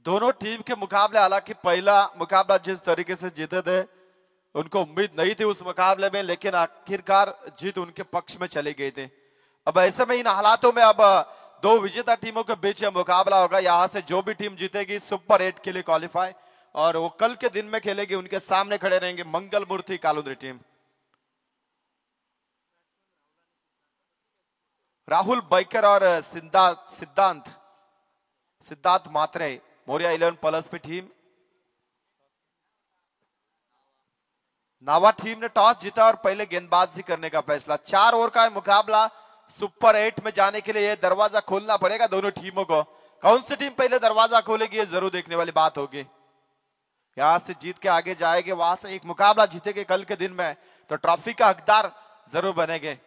दोनों टीम के मुकाबले, हालांकि पहला मुकाबला जिस तरीके से जीते थे उनको उम्मीद नहीं थी उस मुकाबले में, लेकिन आखिरकार जीत उनके पक्ष में चली गई थी। अब ऐसे में इन हालातों में अब दो विजेता टीमों के बीच मुकाबला होगा। यहां से जो भी टीम जीतेगी सुपर 8 के लिए क्वालिफाई, और वो कल के दिन में खेलेगी। उनके सामने खड़े रहेंगे मंगल मूर्ति कालुंद्री टीम। राहुल बैकर और सिद्धांत मात्रे मौर्या 11 प्लस पे टीम। नावा टीम ने टॉस जीता और पहले गेंदबाजी करने का फैसला। 4 ओवर का मुकाबला, सुपर 8 में जाने के लिए दरवाजा खोलना पड़ेगा दोनों टीमों को। कौन सी टीम पहले दरवाजा खोलेगी ये जरूर देखने वाली बात होगी। यहां से जीत के आगे जाएंगे, वहां से एक मुकाबला जीतेंगे कल के दिन में तो ट्रॉफी का हकदार जरूर बनेंगे।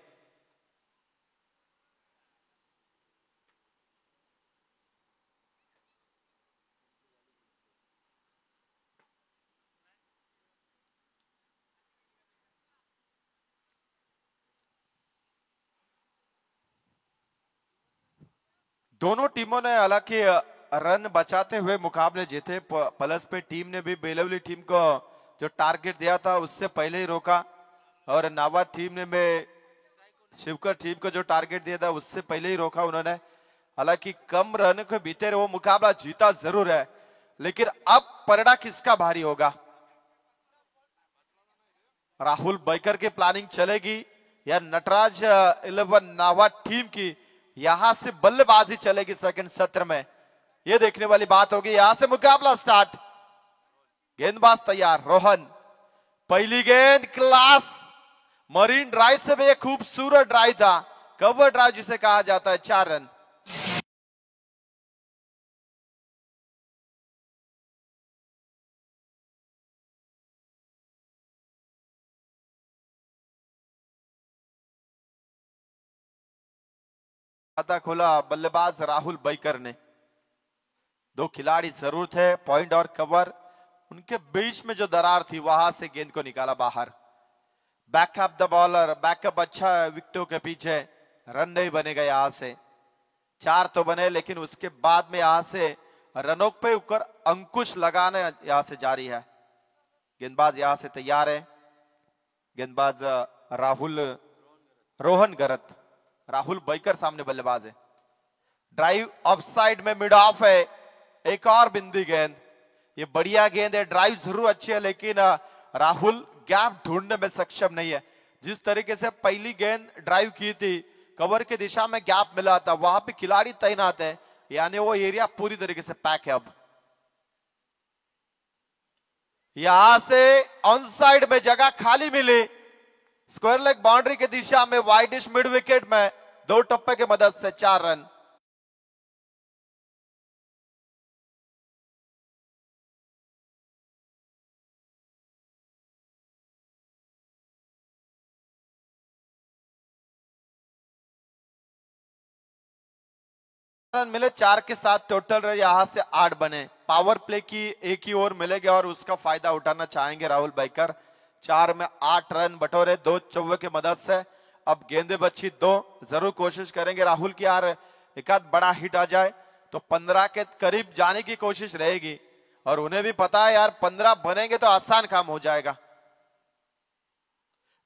दोनों टीमों ने हालांकि रन बचाते हुए मुकाबले जीते। प्लस पे टीम ने भी बेलवली टीम को जो टारगेट दिया था उससे पहले ही रोका, और नावा टीम ने में शिवकर टीम को जो टारगेट दिया था उससे पहले ही रोका उन्होंने। हालांकि कम रन के भीतर वो मुकाबला जीता जरूर है, लेकिन अब पलड़ा किसका भारी होगा। राहुल बैकर की प्लानिंग चलेगी या नटराज 11 नावा टीम की यहां से बल्लेबाजी चलेगी सेकंड सत्र में, यह देखने वाली बात होगी। यहां से मुकाबला स्टार्ट। गेंदबाज तैयार, रोहन। पहली गेंद क्लास, मरीन ड्राइव से भी एक खूबसूरत ड्राइव था, कवर ड्राइव जिसे कहा जाता है। 4 रन। खाता खोला बल्लेबाज राहुल बैकर ने। 2 खिलाड़ी जरूर थे, पॉइंट और कवर, उनके बीच में जो दरार थी वहां से गेंद को निकाला बाहर। बैकअप द बॉलर, बैकअप अच्छा है विकेटों के पीछे, रन नहीं बनेगा। यहां से 4 तो बने, लेकिन उसके बाद में यहां से रनों पे ऊपर अंकुश लगाने यहां से जारी है। गेंदबाज यहां से तैयार है। गेंदबाज रोहन गरत। राहुल बैकर सामने बल्लेबाज है। ड्राइव ऑफ साइड में मिड ऑफ है। एक और बिंदी गेंद, ये बढ़िया गेंद है, ड्राइव जरूर अच्छी है, लेकिन राहुल गैप ढूंढने में सक्षम नहीं है। जिस तरीके से पहली गेंद ड्राइव की थी, कवर की दिशा में गैप मिला था, वहां पे खिलाड़ी तैनात है, यानी वो एरिया पूरी तरीके से पैक है। अब यहां से ऑन साइड में जगह खाली मिली, स्क्वायर लेग बाउंड्री की दिशा में, वाइडिश मिड विकेट में 2 टप्पे की मदद से 4 रन। रन मिले, 4 के साथ टोटल रन यहां से 8 बने। पावर प्ले की एक ही ओवर मिलेगा और उसका फायदा उठाना चाहेंगे राहुल बैकर। 4 में 8 रन बटोरे 2 चौवे की मदद से। अब गेंदे बची 2, जरूर कोशिश करेंगे राहुल की यार एक आध बड़ा हिट आ जाए तो 15 के करीब जाने की कोशिश रहेगी, और उन्हें भी पता है यार 15 बनेंगे तो आसान काम हो जाएगा।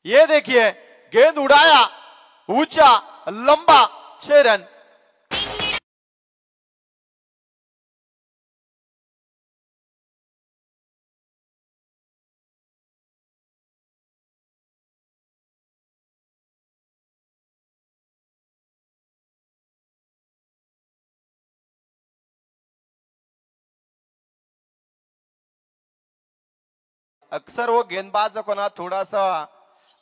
ये देखिए गेंद उड़ाया ऊंचा लंबा, 6 रन। अक्सर वो गेंदबाजों को ना थोड़ा सा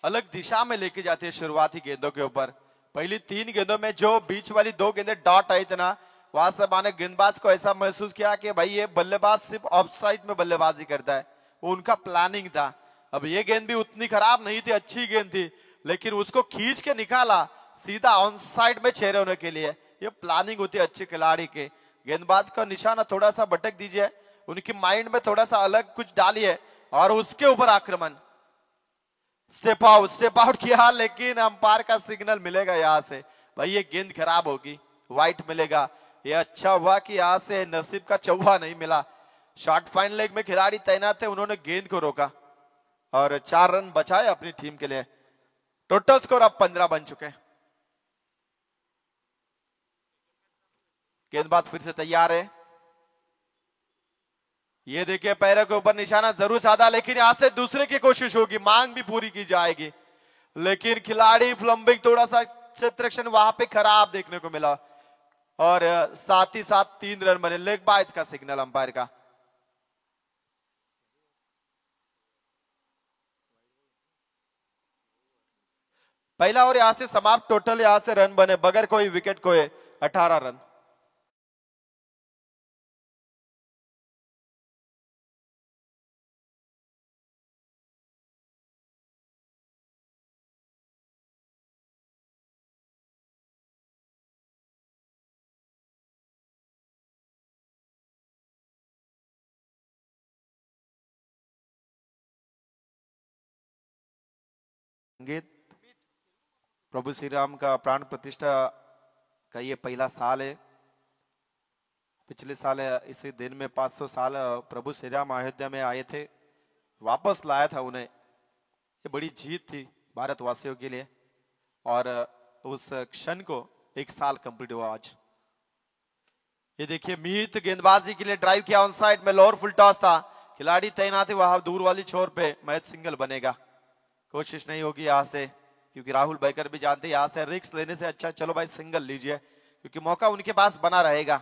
अलग दिशा में लेके जाती है शुरुआती गेंदों के ऊपर। पहली 3 गेंदों में जो बीच वाली 2 गेंदें डॉट आई थी ना, वहां से माने गेंदबाज को ऐसा महसूस किया कि भाई ये बल्लेबाज सिर्फ ऑफ साइड में बल्लेबाजी करता है, वो उनका प्लानिंग था। अब ये गेंद भी उतनी खराब नहीं थी, अच्छी गेंद थी, लेकिन उसको खींच के निकाला सीधा ऑन साइड में 6 होने के लिए। ये प्लानिंग होती है अच्छे खिलाड़ी के। गेंदबाज का निशाना थोड़ा सा भटक दीजिए, उनकी माइंड में थोड़ा सा अलग कुछ डालिए और उसके ऊपर आक्रमण। स्टेप आउट किया, लेकिन अंपायर का सिग्नल मिलेगा यहां से, भाई ये गेंद खराब होगी, वाइट मिलेगा। ये अच्छा हुआ कि यहाँ से नसीब का चौवा नहीं मिला। शॉर्ट फाइन लेग में खिलाड़ी तैनात थे, उन्होंने गेंद को रोका और 4 रन बचाए अपनी टीम के लिए। टोटल स्कोर अब 15 बन चुके हैं। गेंदबाज फिर से तैयार है। ये देखिए पैरों के ऊपर निशाना जरूर साधा, लेकिन यहां से दूसरे की कोशिश होगी, मांग भी पूरी की जाएगी, लेकिन खिलाड़ी फ्लम्बिंग थोड़ा सा क्षेत्ररक्षण वहां पे खराब देखने को मिला और साथ ही साथ 3 रन बने। लेग बाइज का सिग्नल अंपायर का। पहला ओवर यहां से समाप्त। टोटल यहां से रन बने बगैर कोई विकेट खोए 18 रन। संगीत प्रभु श्री राम का प्राण प्रतिष्ठा का ये पहला साल है। पिछले साल इसी दिन में 500 साल प्रभु श्री राम अयोध्या में आए थे, वापस लाया था उन्हें। ये बड़ी जीत थी भारतवासियों के लिए और उस क्षण को 1 साल कंप्लीट हुआ आज। ये देखिए मीत गेंदबाजी के लिए ड्राइव किया, ऑन साइड में लोअर फुल टॉस था, खिलाड़ी तैनात है वहां दूर वाली छोर पे, मैच सिंगल बनेगा। कोशिश नहीं होगी यहां से, क्योंकि राहुल बैकर भी जानते हैं यहां से रिस्क लेने से अच्छा चलो भाई सिंगल लीजिए, क्योंकि मौका उनके पास बना रहेगा।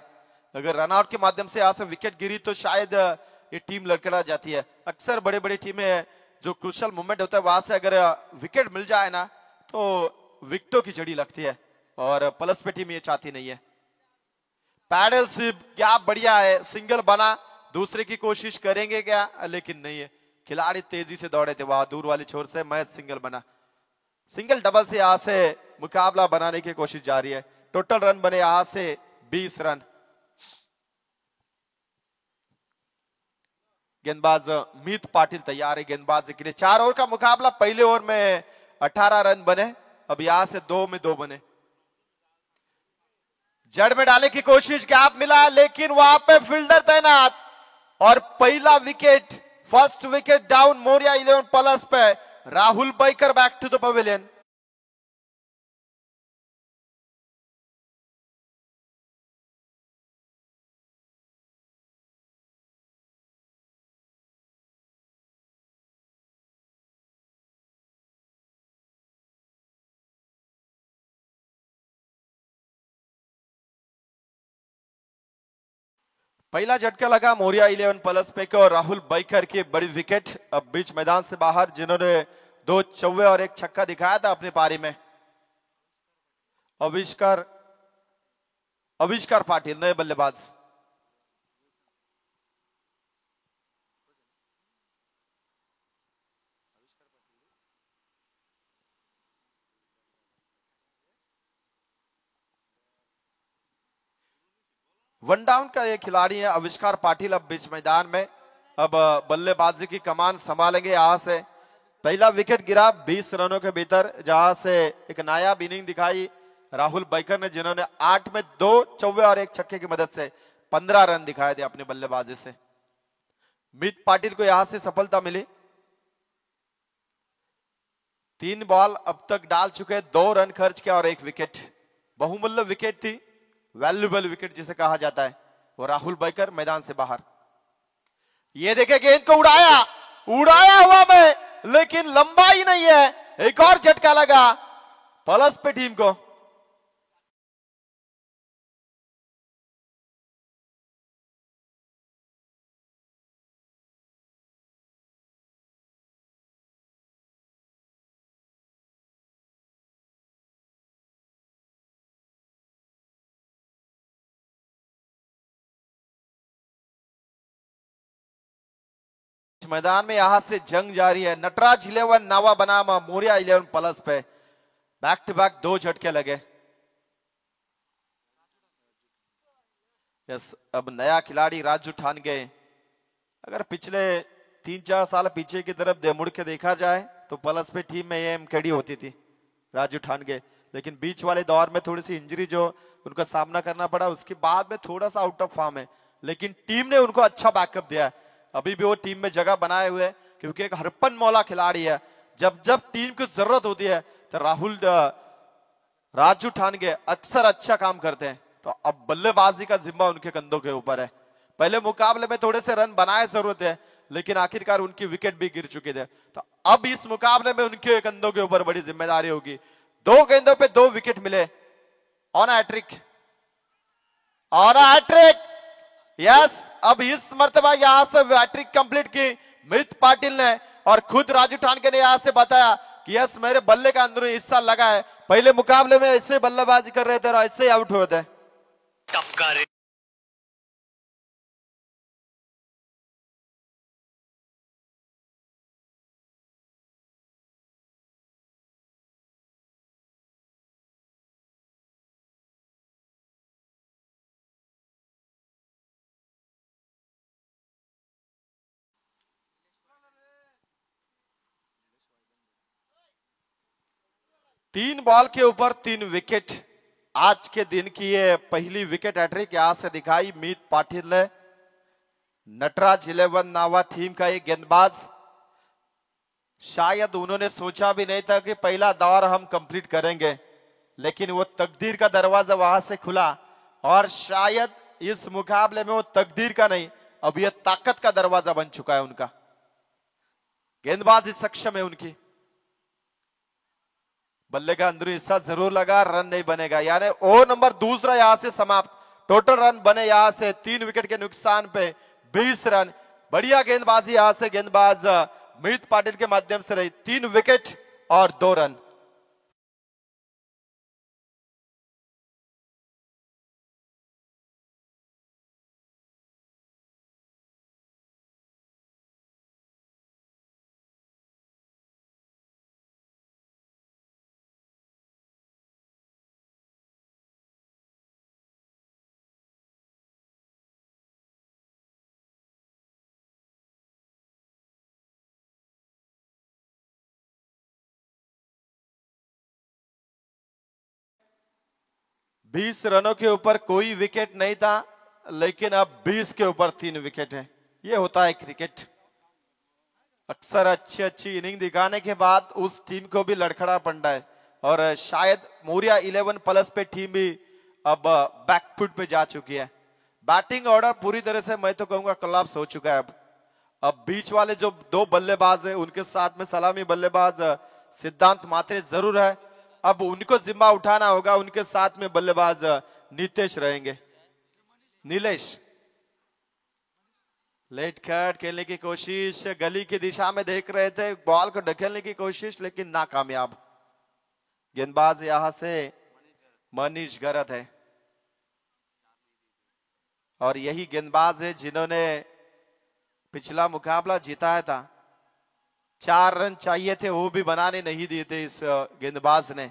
अगर रनआउट के माध्यम से यहां से विकेट गिरी तो शायद ये टीम लड़खड़ा जाती है। अक्सर बड़े बड़े टीमें जो क्रूशियल मूवमेंट होता है वहां से अगर विकेट मिल जाए ना तो विकेटों की जड़ी लगती है और प्लस पे टीम ये चाहती नहीं है। पैडल सिप क्या बढ़िया है, सिंगल बना, दूसरे की कोशिश करेंगे क्या, लेकिन नहीं है। खिलाड़ी तेजी से दौड़े थे वहां दूर वाली छोर से, मैच सिंगल बना। सिंगल डबल से यहां से मुकाबला बनाने की कोशिश जारी है। टोटल रन बने यहां से 20 रन। गेंदबाज मीत पाटिल तैयार है गेंदबाजी के लिए। 4 ओवर का मुकाबला, पहले ओवर में 18 रन बने, अब यहां से 2 में 2 बने। जड़ में डालने की कोशिश, गैप मिला, लेकिन वहां पे फील्डर तैनात और पहला wicket, first wicket down Moriya 11 plus पे। राहुल बैकर बैक टू द पवेलियन। पहला झटका लगा मोरिया 11 प्लस पे को और राहुल बैकर की बड़ी विकेट अब बीच मैदान से बाहर, जिन्होंने 2 चौवे और 1 छक्का दिखाया था अपनी पारी में। आविष्कार पाटिल नए बल्लेबाज। वन डाउन का ये खिलाड़ी है आविष्कार पाटिल अब बीच मैदान में। अब बल्लेबाजी की कमान संभालेंगे यहां से। पहला विकेट गिरा 20 रनों के भीतर, जहां से एक नायाब इनिंग दिखाई राहुल बैकर ने, जिन्होंने 8 में 2 चौवे और 1 छक्के की मदद से 15 रन दिखाए थे अपनी बल्लेबाजी से। मीत पाटिल को यहां से सफलता मिली। 3 बॉल अब तक डाल चुके, 2 रन खर्च किया और 1 विकेट। बहुमूल्य विकेट थी, वैल्यूएबल विकेट जिसे कहा जाता है, वो राहुल बैकर मैदान से बाहर। ये देखे गेंद को उड़ाया हुआ में, लेकिन लंबाई नहीं है। एक और झटका लगा प्लस पे टीम को। मैदान में यहां से जंग जारी है। नटराज 11 नावा बनाम मोरिया 11 प्लस पे बैक टू बैक 2 झटके लगे। यस, अब नया खिलाड़ी राजू ठान गए। अगर पिछले 3-4 साल पीछे की तरफ मुड़ के देखा जाए तो प्लस पे टीम में एम खड़ी होती थी, राजू ठान गए। लेकिन बीच वाले दौर में थोड़ी सी इंजरी जो उनका सामना करना पड़ा, उसके बाद में थोड़ा सा आउट ऑफ फॉर्म है, लेकिन टीम ने उनको अच्छा बैकअप दिया है। अभी भी वो टीम में जगह बनाए हुए, क्योंकि एक हरपन मौला खिलाड़ी है। जब जब टीम की जरूरत होती है तो राहुल राजू ठानगे अक्सर अच्छा काम करते हैं। तो अब बल्लेबाजी का जिम्मा उनके कंधों के ऊपर है। पहले मुकाबले में थोड़े से रन बनाए जरूरत है, लेकिन आखिरकार उनकी विकेट भी गिर चुकी थी। तो अब इस मुकाबले में उनके कंधों के ऊपर बड़ी जिम्मेदारी होगी। 2 गेंदों पे 2 विकेट मिले। On hat-trick, on hat-trick, yes. अब इस मर्तबा यहां से हैट्रिक कंप्लीट की मित पाटिल ने, और खुद राजू ठानके ने यहां से बताया कि यस मेरे बल्ले का अंदरूनी हिस्सा लगा है। पहले मुकाबले में ऐसे बल्लेबाजी कर रहे थे और ऐसे आउट हुए थे। तीन बॉल के ऊपर 3 विकेट। आज के दिन की ये पहली विकेट हैट्रिक यहां से दिखाई मीत पाटिल ने। नटराज 11 नावा टीम का ये गेंदबाज, शायद उन्होंने सोचा भी नहीं था कि पहला दौर हम कंप्लीट करेंगे, लेकिन वो तकदीर का दरवाजा वहां से खुला, और शायद इस मुकाबले में वो तकदीर का नहीं, अब ये ताकत का दरवाजा बन चुका है उनका। गेंदबाजी सक्षम है उनकी। बल्ले का अंदरूनी हिस्सा जरूर लगा, रन नहीं बनेगा, यानी ओवर नंबर दूसरा यहां से समाप्त। टोटल रन बने यहां से 3 विकेट के नुकसान पे 20 रन। बढ़िया गेंदबाजी यहां से गेंदबाज मीत पाटिल के माध्यम से रही। 3 विकेट और 2 रन। बीस रनों के ऊपर कोई विकेट नहीं था, लेकिन अब 20 के ऊपर 3 विकेट है। ये होता है क्रिकेट। अक्सर अच्छी अच्छी इनिंग दिखाने के बाद उस टीम को भी लड़खड़ा पड़ता है, और शायद मोरिया 11 प्लस पे टीम भी अब बैकफुट पे जा चुकी है। बैटिंग ऑर्डर पूरी तरह से मैं तो कहूंगा कोलैप्स हो चुका है। अब बीच वाले जो 2 बल्लेबाज है, उनके साथ में सलामी बल्लेबाज सिद्धांत मात्रे जरूर है, अब उनको जिम्मा उठाना होगा। उनके साथ में बल्लेबाज नीतेश रहेंगे। नीलेश लेट कट खेलने की कोशिश, गली की दिशा में देख रहे थे, बॉल को ढकेलने की कोशिश, लेकिन नाकामयाब। गेंदबाज यहां से मनीष गरत है, और यही गेंदबाज है जिन्होंने पिछला मुकाबला जीताया था। 4 रन चाहिए थे, वो भी बनाने नहीं दिए थे इस गेंदबाज ने।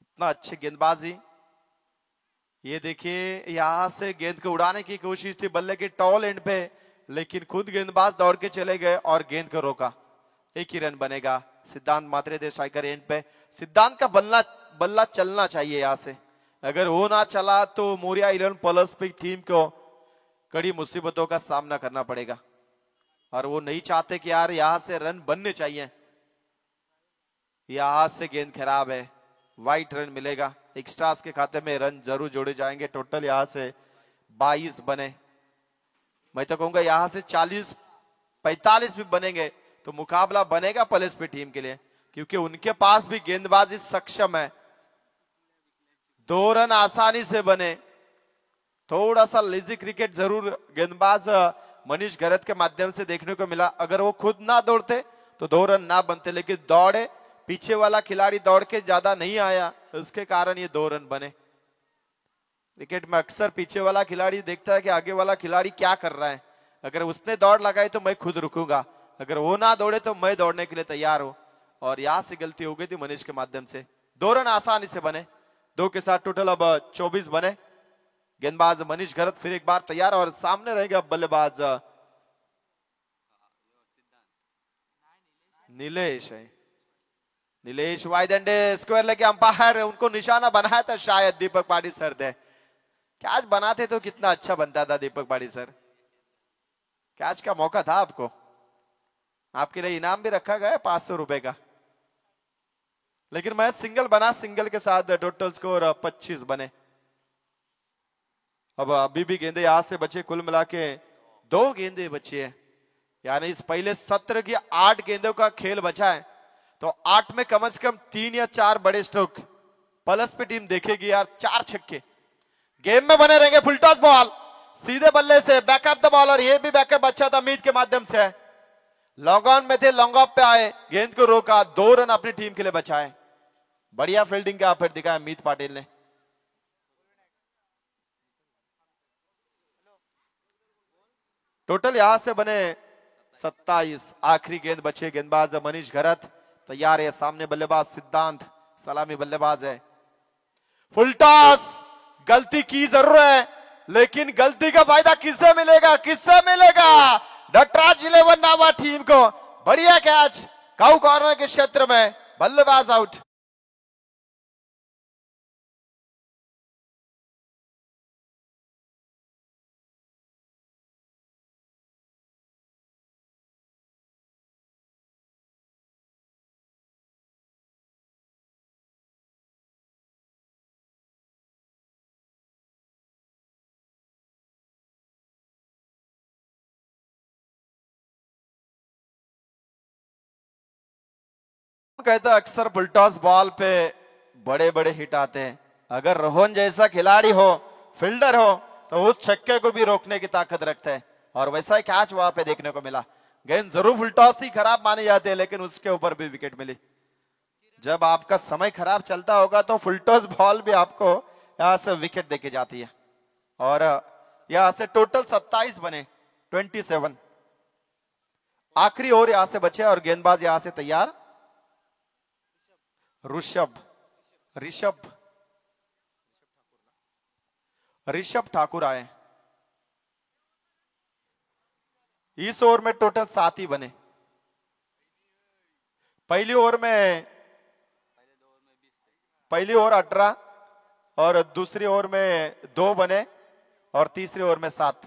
इतना अच्छी गेंदबाजी। ये देखिए यहां से गेंद को उड़ाने की कोशिश थी बल्ले के टॉल एंड पे, लेकिन खुद गेंदबाज दौड़ के चले गए और गेंद को रोका। 1 ही रन बनेगा। सिद्धांत मात्रे थे स्ट्राइकर एंड पे। सिद्धांत का बल्ला चलना चाहिए यहां से, अगर वो ना चला तो मोरिया 11 प्लस पे टीम को कड़ी मुसीबतों का सामना करना पड़ेगा, और वो नहीं चाहते कि यार यहां से रन बनने चाहिए। यहां से गेंद खराब है, वाइट रन मिलेगा। एक्स्ट्रास के खाते में रन जरूर जोड़े जाएंगे। टोटल यहां से 22 बने। मैं तो कहूंगा यहां से 40-45 भी बनेंगे तो मुकाबला बनेगा प्लस पे टीम के लिए, क्योंकि उनके पास भी गेंदबाजी सक्षम है। 2 रन आसानी से बने। थोड़ा सा लेजी क्रिकेट जरूर गेंदबाज मनीष गरत के माध्यम से देखने को मिला। अगर वो खुद ना दौड़ते तो 2 रन ना बनते, लेकिन दौड़े, पीछे वाला खिलाड़ी दौड़ के ज्यादा नहीं आया, इसके कारण ये 2 रन बने। क्रिकेट में अक्सर पीछे वाला खिलाड़ी देखता है कि आगे वाला खिलाड़ी क्या कर रहा है, अगर उसने दौड़ लगाई तो मैं खुद रुकूंगा, अगर वो ना दौड़े तो मैं दौड़ने के लिए तैयार हूं। और यहां से गलती हो गई थी मनीष के माध्यम से। 2 रन आसानी से बने। 2 के साथ टोटल अब 24 बने। गेंदबाज मनीष गरत फिर एक बार तैयार, और सामने रहेगा बल्लेबाज नीलेश है। नीलेश वाइदंडे स्क्वायर लेके अंपायर उनको निशाना बनाया था, शायद दीपक पाड़ी सर थे। कैच बनाते तो कितना अच्छा बनता था दीपक पाड़ी सर। कैच का मौका था आपको, आपके लिए इनाम भी रखा गया 500 रुपए का, लेकिन मैच सिंगल बना। सिंगल के साथ टोटल स्कोर 25 बने। अब अभी भी गेंदे यहां से बचे, कुल मिला के 2 गेंदे बचे हैं, यानी इस पहले सत्र की 8 गेंदों का खेल बचा है, तो 8 में कम से कम 3 या 4 बड़े स्ट्रोक प्लस पे टीम देखेगी यार। 4 छक्के गेम में बने रहेंगे। फुल टॉस बॉल सीधे बल्ले से बैकअप द बॉल, और ये भी बैकअप अच्छा था मीत के माध्यम से। लॉन्ग ऑन में थे, लॉन्ग ऑफ पे आए, गेंद को रोका, 2 रन अपनी टीम के लिए बचाए। बढ़िया फील्डिंग का फिर दिखाया मीत पाटिल ने। टोटल यहां से बने 27। आखिरी गेंद बचे, गेंदबाज मनीष घरत तैयार है, सामने बल्लेबाज सिद्धांत सलामी बल्लेबाज है। फुल टॉस गलती की जरूर है, लेकिन गलती का फायदा किससे मिलेगा, किससे मिलेगा? नटराज 11 नावा टीम को। बढ़िया कैच काउ कॉर्नर के क्षेत्र में, बल्लेबाज आउट। कहता अक्सर फुलटॉस बॉल पे बड़े बड़े हिट आते हैं। अगर रोहन जैसा खिलाड़ी हो, फील्डर हो, तो उस छक्के को भी रोकने की ताकत रखता है, और वैसा ही कैच वहां पे देखने को मिला। गेंद जरूर फुलटॉस थी, खराब माने जाते हैं, लेकिन उसके ऊपर भी विकेट मिली। जब आपका समय खराब चलता होगा तो फुलटॉस बॉल भी आपको यहां से विकेट देके जाती है। और यहां से टोटल 27 बने, 27। आखिरी ओवर यहां से बचे, और गेंदबाज यहां से तैयार ऋषभ ठाकुर आए। इस ओवर में टोटल 7 ही बने। पहली ओवर 18, और दूसरी ओवर में 2 बने, और तीसरी ओवर में 7।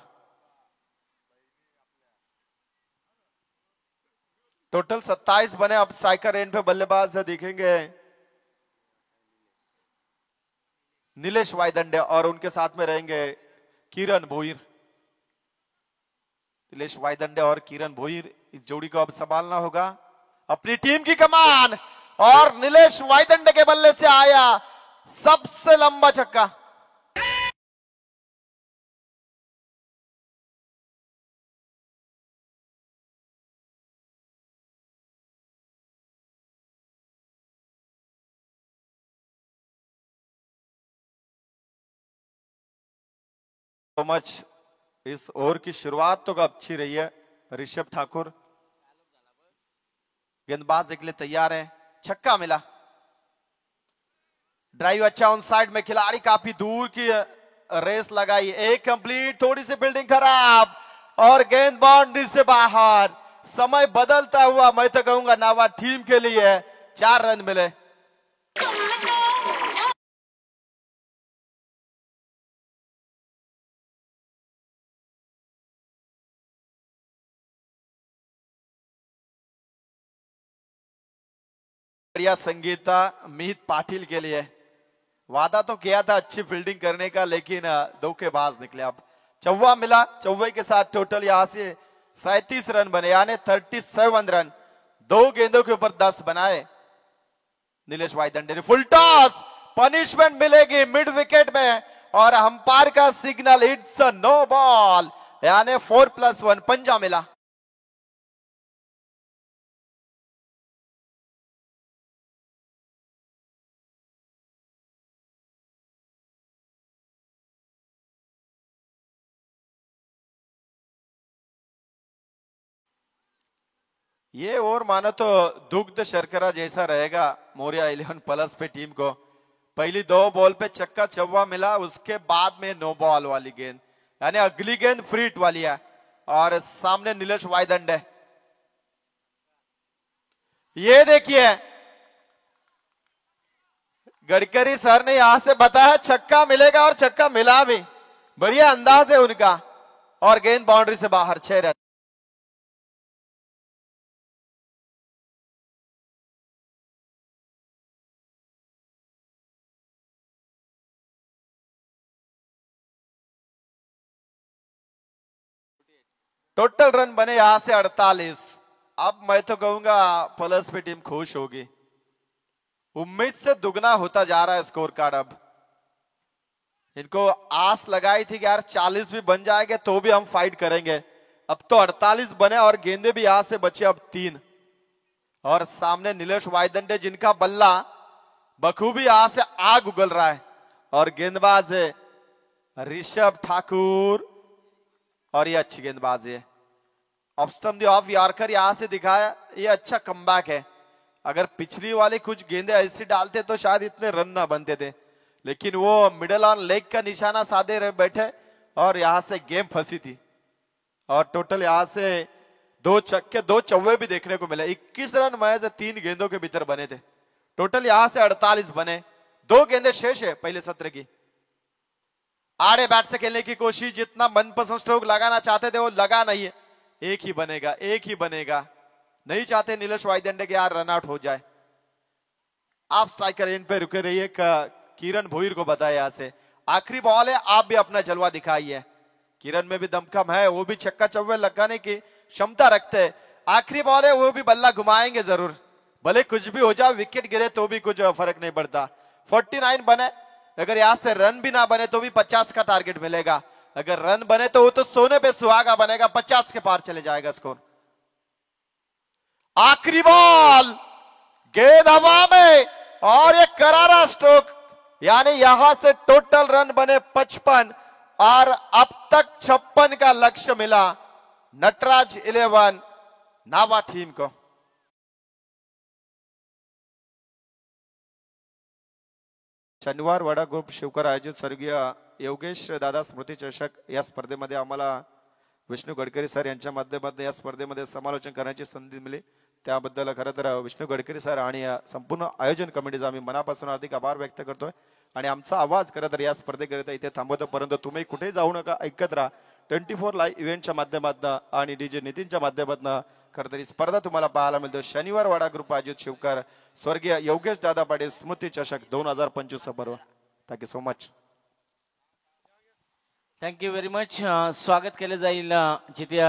टोटल 27 बने। अब स्ट्राइकर एंड पे बल्लेबाज दिखेंगे नीलेश वाइदंडे, और उनके साथ में रहेंगे किरण भोईर। नीलेश वाइदंडे और किरण भोईर, इस जोड़ी को अब संभालना होगा। अपनी टीम की कमान, और नीलेश वाइदंडे के बल्ले से आया सबसे लंबा छक्का। तो मच इस ओवर की शुरुआत तो अच्छी रही है। ऋषभ ठाकुर गेंदबाज के लिए तैयार है, छक्का मिला। ड्राइव अच्छा ऑन साइड में, खिलाड़ी काफी दूर की रेस लगाई, एक कंप्लीट, थोड़ी सी फील्डिंग खराब, और गेंद बाउंड्री से बाहर। समय बदलता हुआ मैं तो कहूंगा नावा टीम के लिए 4 रन मिले। बढ़िया संगीता मीत पाटिल के लिए। वादा तो किया था अच्छी फील्डिंग करने का, लेकिन धोखेबाज निकले। अब चौवा मिला, चौवे के साथ टोटल यहां से 37 रन बने, यानी 37 रन। 2 गेंदों के ऊपर 10 बनाए नीलेश वाइदंडे ने। फुल टॉस, पनिशमेंट मिलेगी मिड विकेट में, और अंपायर का सिग्नल, इट्स नो बॉल, यानी 4+1 पंजा मिला। ये ओवर मानो तो दुग्ध शर्करा जैसा रहेगा मोरिया 11+ पे टीम को। पहली 2 बॉल पे छक्का चौवा मिला, उसके बाद में नो बॉल वाली गेंद, यानी अगली गेंद फ्री हिट वाली है, और सामने नीलेश वाइदंडे। ये देखिए गडकरी सर ने यहां से बताया छक्का मिलेगा और छक्का मिला भी। बढ़िया अंदाज है उनका और गेंद बाउंड्री से बाहर 6 रन। टोटल रन बने यहां से 48। अब मैं तो कहूंगा प्लस पे टीम खुश होगी। उम्मीद से दुगना होता जा रहा है स्कोर कार्ड। अब इनको आस लगाई थी कि यार 40 भी बन जाएंगे तो भी हम फाइट करेंगे। अब तो 48 बने और गेंदे भी यहां से बचे अब 3। और सामने नीलेश वायदंडे जिनका बल्ला बखूबी यहां से आग उगल रहा है। और गेंदबाज है ऋषभ ठाकुर और ये अच्छी गेंदबाजी है। ऑफ ऑफ यॉर्कर यहां से दिखाया, ये अच्छा कमबैक है। अगर पिछली वाले कुछ गेंदे ऐसी डालते तो शायद इतने रन ना बनते थे, लेकिन वो मिडल ऑन लेग का निशाना साधे रहे बैठे और यहां से गेम फंसी थी। और टोटल यहां से 2 छक्के 2 चौवे भी देखने को मिले। 21 रन महज 3 गेंदों के भीतर बने थे। टोटल यहां से 48 बने। 2 गेंदे शेष है पहले सत्र की। आड़े बैट से खेलने की कोशिश, जितना मनपसंद स्ट्रोक लगाना चाहते थे वो लगा नहीं है। एक ही बनेगा, एक ही बनेगा। नहीं चाहते नीलेश वायदंडे के यार रन आउट हो जाए। आप स्ट्राइकर एंड पे रुके रहिए। किरण भोईर को बताया यहां से आखिरी बॉल है, आप भी अपना जलवा दिखाइए। किरण में भी दमखम है, वो भी छक्का चौवे लगाने की क्षमता रखते हैं। आखिरी बॉल है, वो भी बल्ला घुमाएंगे जरूर, भले कुछ भी हो जाए, विकेट गिरे तो भी कुछ फर्क नहीं पड़ता। 49 बने। अगर यहां से रन भी ना बने तो भी 50 का टारगेट मिलेगा। अगर रन बने तो वो तो सोने पे सुहागा बनेगा, 50 के पार चले जाएगा स्कोर। आखिरी बॉल, गेंद हवा में और ये करारा स्ट्रोक, यानी यहां से टोटल रन बने 55 और अब तक 56 का लक्ष्य मिला नटराज 11 नावा टीम को। शनिवार वाडा ग्रुप शिवकर आयोजित स्वर्गीय योगेश दादा स्मृती चषक या स्पर्धेमध्ये आम्हाला विष्णू गडकरी सर यांच्या माध्यमातून या स्पर्धेमध्ये समालोचन करण्याची संधी मिळाली। त्याबद्दल खरं तर विष्णू गडकरी सर आणि संपूर्ण आयोजन कमिटीचा आम्ही मनापासून हार्दिक आभार व्यक्त करतोय। आणि आमचा आवाज खरं तर या स्पर्धेकरिता इथे थांबवतो, परंतु तुम्ही कुठे जाऊ नका, ऐकत राहा 24 लाईव्ह इव्हेंटच्या माध्यमातून आणि डीजे नितीनच्या माध्यमातून खरं तर ही स्पर्धा तुम्हाला पाहायला मिळतो। शनिवार वाडा ग्रुप आयोजित शिवकर स्वर्गीय योगेश दादा पाटील स्मृती चषक 2025 पर्व। Thank you so much. Thank you very much. स्वागत केले जाईल जिथे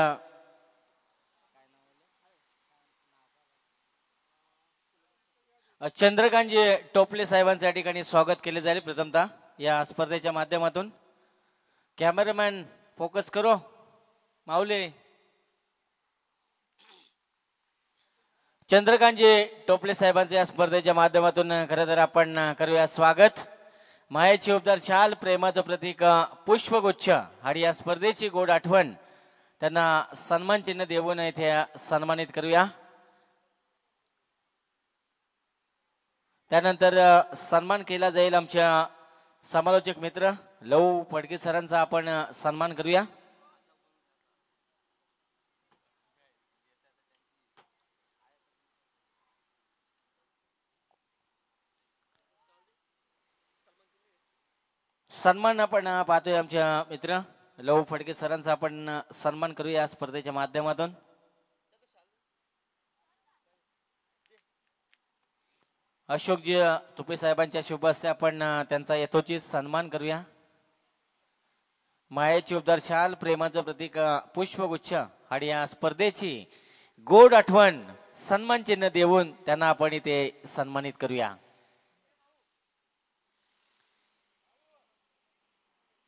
चंद्रकांतजी टोपले साहेबांच्या ठिकाणी स्वागत केले जाईल प्रथमतः या स्पर्धेच्या माध्यमातून। कॅमेरामॅन फोकस करो माऊली। चंद्रकांतजी टोपले साहेबांच्या या स्पर्धेच्या माध्यमातून खरं तर आपण करूया स्वागत। मायेची उपदार शाल, प्रेमाचं प्रतीक पुष्पगुच्छ आणि या स्पर्धेची गोड आठवण त्यांना सन्मान चिन्ह देऊन इथे सन्मानित करूया। त्यानंतर सन्मान केला जाईल आमच्या समालोचक मित्र लव फडके सरांचा आपण सन्मान करूया। सन्मान आपण पाहतोय आमच्या मित्र लव फडके सरांचा आपण सन्मान करूया या स्पर्धेच्या माध्यमातून। अशोकजी तुपे साहेबांच्या शुभ हस्ते आपण त्यांचा यथोचित सन्मान करूया। मायेची उपदार शाल, प्रेमाचं प्रतीक पुष्पगुच्छ आणि या स्पर्धेची गोड आठवण सन्मान चिन्ह देऊन त्यांना आपण इथे सन्मानित करूया।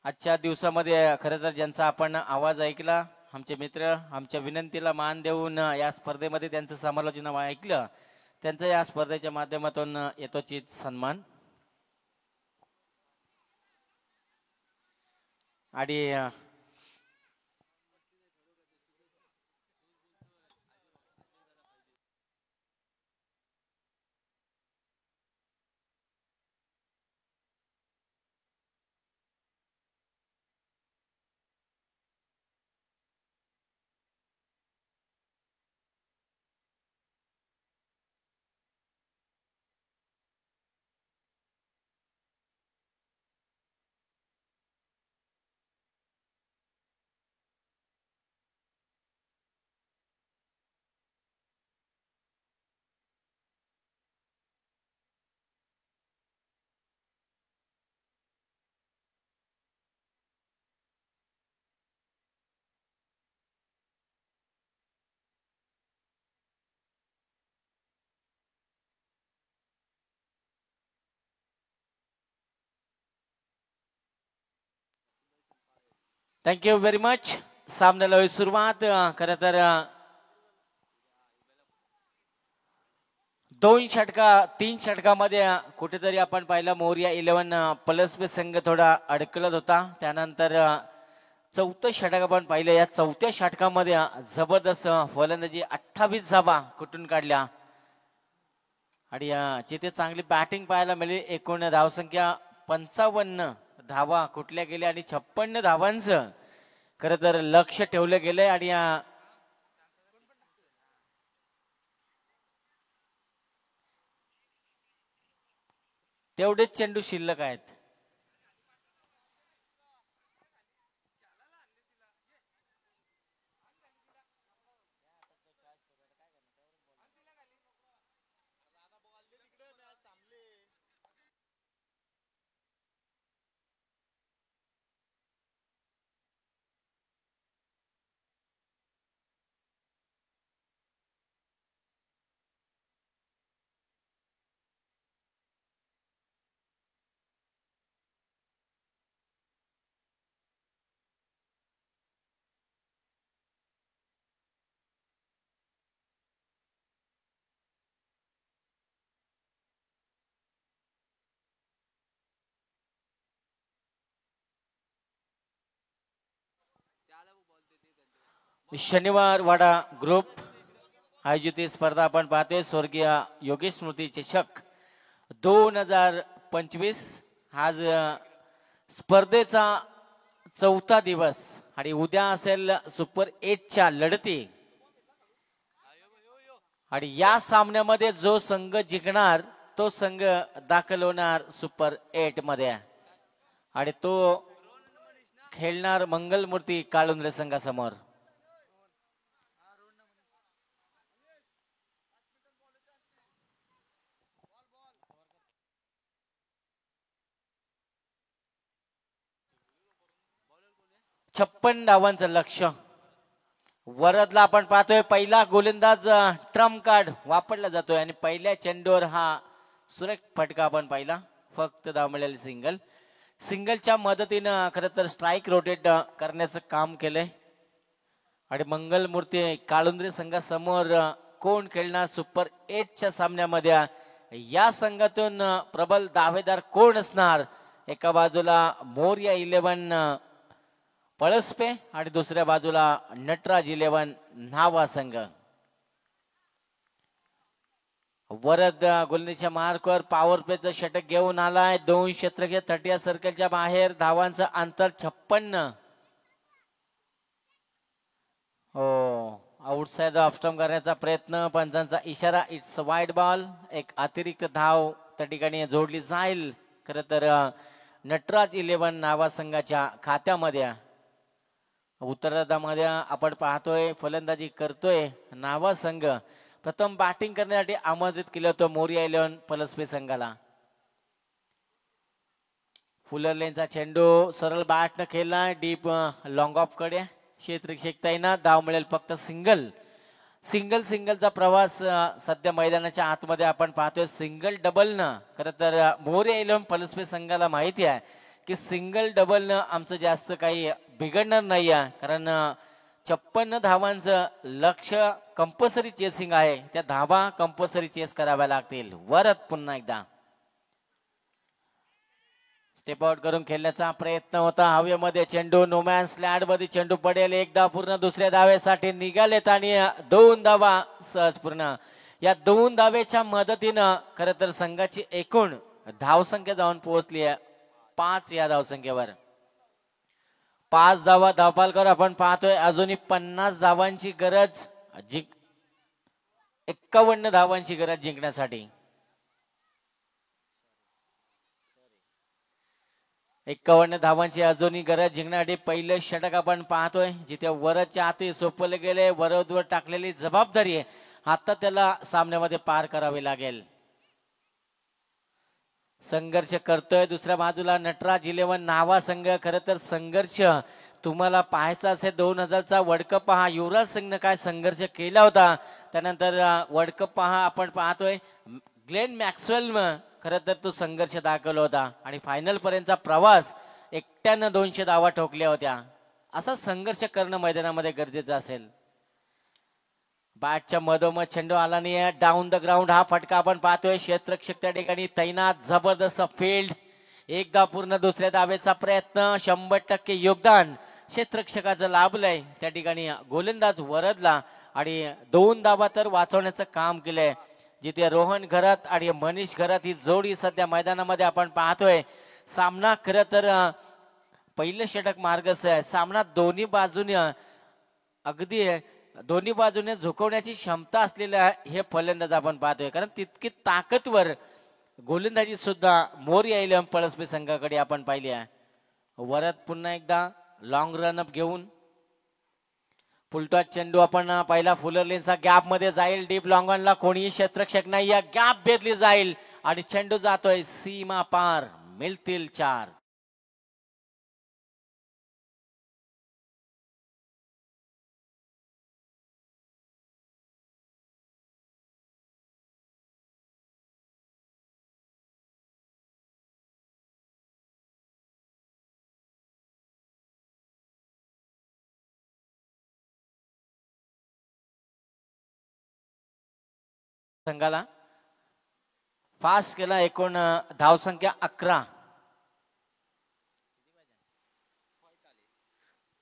आजच्या दिवसामध्ये खरं तर ज्यांचा आपण आवाज ऐकला, आमचे मित्र आमच्या विनंतीला मान देऊन या स्पर्धेमध्ये त्यांचं समालोचन ऐकलं, त्यांचा या स्पर्धेच्या माध्यमातून यथोचित सन्मान। आणि थँक्यू व्हेरी मच. सामन्याला होईल सुरुवात. खरं तर 3 षटकामध्ये कुठेतरी आपण पाहिलं मोरिया 11 प्लस बी संघ थोडा अडकलत होता. त्यानंतर चौथं षटक आपण पाहिलं. या चौथ्या षटकामध्ये जबरदस्त फलंदाजी 28 धावा कुठून काढल्या आणि जिथे चांगली बॅटिंग पाहायला मिळाली. एकूण धावसंख्या 55 धावा कुठल्या गेल्या आणि 56 धावांचं खरं तर लक्ष ठेवलं गेलंय आणि तेवढेच चेंडू शिल्लक आहेत. शनिवार वाडा ग्रुप आयोजित ही स्पर्धा आपण पाहतोय. स्वर्गीय योगेश स्मृती चषक 2025. आज स्पर्धेचा चौथा दिवस आणि उद्या असेल सुपर 8च्या लढती आणि या सामन्यामध्ये जो संघ जिंकणार तो संघ दाखल होणार सुपर 8 मध्ये आणि तो खेळणार मंगलमूर्ती काळुंद्रे संघासमोर. छप्पन धावांचं लक्ष्य. वरदला आपण पाहतोय पहिला गोलंदाज ट्रम्प कार्ड वापरला जातोय आणि पहिल्या चेंडूवर हा सुरेख फटका आपण पाहिला. फक्त धाव मिळाली सिंगल. सिंगलच्या मदतीनं खरं तर स्ट्राईक रोटेट करण्याचं काम केलंय आणि मंगलमूर्ती काळुंद्रे संघासमोर कोण खेळणार सुपर 8च्या सामन्यामध्ये. या संघातून प्रबल दावेदार कोण असणार. एका बाजूला मोरिया 11 पळसपे आणि दुसऱ्या बाजूला नटराज 11 न्हावा संघ. वरद गोलंदाजीच्या मार्कवर पॉवर प्लेचं षटक घेऊन आलाय. 2 क्षेत्रकीय तटीय सर्कलच्या बाहेर धावांचं अंतर 56. हो, आउटसाइड ऑफ स्टंप करण्याचा प्रयत्न. पंचांचा इशारा. It's wide ball. एक अतिरिक्त धाव त्या ठिकाणी जोडली जाईल. खर तर नटराज 11 नावा संघाच्या खात्यामध्ये. उत्तरार्धामध्ये आपण पाहतोय फलंदाजी करतोय नावा संघ. प्रथम बॅटिंग करण्यासाठी आमंत्रित केलं होतं मोरिया 11 पलसपे संघाला. फुलर लेनचा चेंडू सरळ बॅट न खेळला डीप लॉंग ऑफ कडे. क्षेत्ररक्षक तैनात. धाव मिळेल फक्त सिंगल. सिंगलचा प्रवास सध्या मैदानाच्या आतमध्ये आपण पाहतोय. सिंगल डबल न खरं तर मोरिया 11 पलसपे संघाला माहिती आहे की सिंगल डबल न आमचं जास्त काही बिघडणार नाही आहे. कारण 56 धावांचं लक्ष कंपल्सरी चेसिंग आहे. त्या धावा कंपल्सरी चेस कराव्या लागतील. वरद पुन्हा एकदा स्टेप आउट करून खेळण्याचा प्रयत्न होता. हवेमध्ये चेंडू नोमॅन स्लॅड मध्ये चेंडू पडेल. एकदा पूर्ण. दुसऱ्या धावेसाठी निघालेत आणि 2 धावा सहज पूर्ण. या 2 धावेच्या मदतीनं खर तर संघाची एकूण धावसंख्या जाऊन पोहोचली आहे 5. या धावसंख्येवर 5 धावा धावपालकर आपण पाहतोय. अजूनही 50 धावांची गरज. 51 धावांची गरज जिंकण्यासाठी. 51 धावांची अजूनही गरज जिंकण्यासाठी पहिलं षटक आपण पाहतोय. जिथे वरदच्या हाती सोपवले गेले. वरदवर टाकलेली जबाबदारी आहे आता त्याला सामन्यामध्ये पार करावी लागेल. संघर्ष करतोय. दुसऱ्या बाजूला नटराज 11 नावा संघ. खरं तर संघर्ष तुम्हाला पाहायचा असेल 2000चा वर्ल्ड कप पहा. युवराज सिंगनं काय संघर्ष केला होता. त्यानंतर वर्ल्ड कप पहा आपण पाहतोय ग्लेन मॅक्सवेल खरं तर तो संघर्ष दाखवला होता आणि फायनल पर्यंतचा प्रवास एकट्यानं 200 धावा ठोकल्या होत्या. असा संघर्ष करणं मैदानामध्ये गरजेचं असेल. बॅटच्या मधोमध चेंडू आला नाही, डाऊन द ग्राउंड हा फटका आपण पाहतोय. क्षेत्ररक्षक त्या ठिकाणी तैनात, जबरदस्त फील्ड. एकदा पूर्ण दुसऱ्या दावेचा प्रयत्न, 100% योगदान क्षेत्ररक्षकाचं लाभलंय. त्या ठिकाणी गोलंदाज वरदला आणि 2 धावा तर वाचवण्याचं काम केलंय. जिथे रोहन घरात आणि मनीष घरात ही जोडी सध्या मैदानामध्ये आपण पाहतोय. सामना खरं तर पहिलं षटक मार्गच आहे. सामना दोन्ही बाजूने झुकवण्याची क्षमता असलेल्या हे फलंदाज आपण पाहतोय. कारण तितकी ताकदवर गोलंदाजी सुद्धा मोरया इलेव्हन पळसपे संघाकडे आपण पाहिली आहे. वरद पुन्हा एकदा लॉंग रनअप घेऊन फुलटॉस चेंडू आपण पहिला फुलर लेनचा गॅप मध्ये जाईल. डीप लॉंग ऑनला कोणीही क्षेत्ररक्षक नाही, या गॅप भेदली जाईल आणि चेंडू जातोय सीमा पार. मिळतील 4. संघाला फास्ट केला. एकूण धावसंख्या 11.